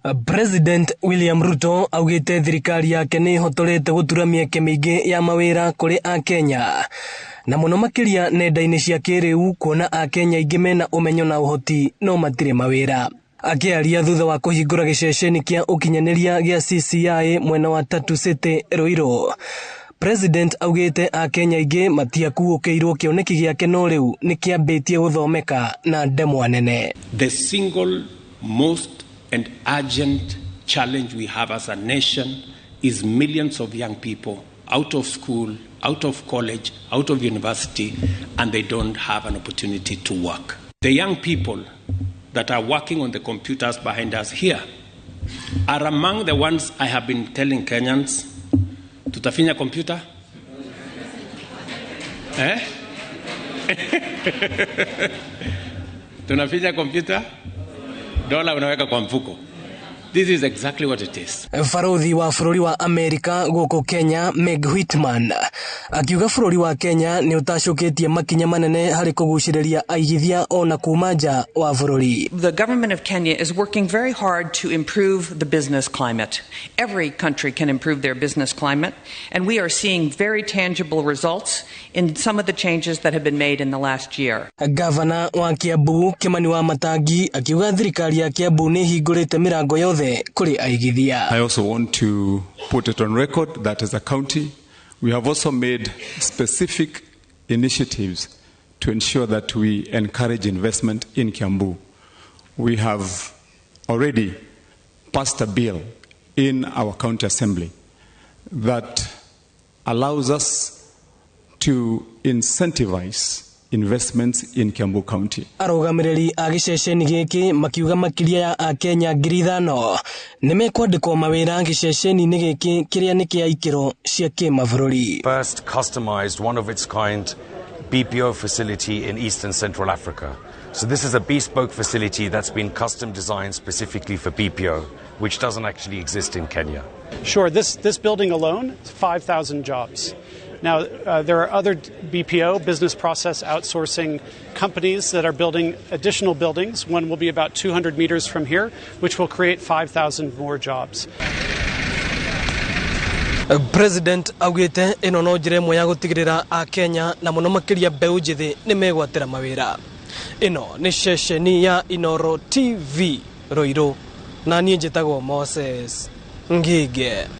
President William Ruto augite thirikari yake ni hotorete gutura mieke mingi ya mawira kuri a Kenya na muno makiria nenda-ini cia kiriu kuona a Kenya ingi mena umenyo na uhoti no matire mawira. Akiaria thutha wa kũhingũra gĩceceni kia ũkinyanĩria gĩa CCI mwena wa Tatu City Ruiru, President augite a Kenya ingi matiakuũkĩirwo kĩoneki gĩake no rĩu nĩ kĩambĩtie gũthomeka na ndemwa nene. The single most and urgent challenge we have as a nation is millions of young people out of school, out of college, out of university, and they don't have an opportunity to work. The young people that are working on the computers behind us here are among the ones I have been telling Kenyans, tutafinya computer? Tunafinya computer? Dola unaweka kwa mfuko. This is exactly what it is. Farodhi wa bũrũri wa Amerika gũkũ Kenya, Meg Whitman, akiuga bũrũri wa Kenya ni utacũkĩtie makinya manene harĩ kũgucĩrĩria aigithia ona kuma nja wa bũrũri. The government of Kenya is working very hard to improve the business climate. Every country can improve their business climate, and we are seeing very tangible results in some of the changes that have been made in the last year. Gavana wa Kiambu, Kimani wa Matangi, akiuga thirikari ya Kiambu ni hingũrĩte mirango yothe kuri aigithia. I also want to put it on record that as a county, we have also made specific initiatives to ensure that we encourage investment in Kiambu. We have already passed a bill in our county assembly that allows us to incentivize investments in Kiambu County. Arogamiriri a gĩceceni gĩkĩ makiuga makiria ya a Kenya 5,000 nimekwandĩkwo mawĩra gĩceceni-inĩ gĩkĩ kĩrĩa nĩ kĩa ikĩro cia kĩmabũrũri. First customized, one of its kind BPO facility in Eastern Central Africa. So this is a bespoke facility that's been custom designed specifically for BPO, which doesn't actually exist in Kenya. Sure, this building alone is 5,000 jobs. Now, there are other BPO, business process outsourcing companies that are building additional buildings. One will be about 200 meters from here, which will create 5,000 more jobs. President augite ino no njĩra ĩmwe ya gũtigĩrĩra a Kenya na mũno makĩria mbeũ njĩthĩ nĩ megwatĩra mawĩra. Ino nĩ ceceni ya Inoro TV Ruiru, na niĩ njĩtagwo Moses Ngige.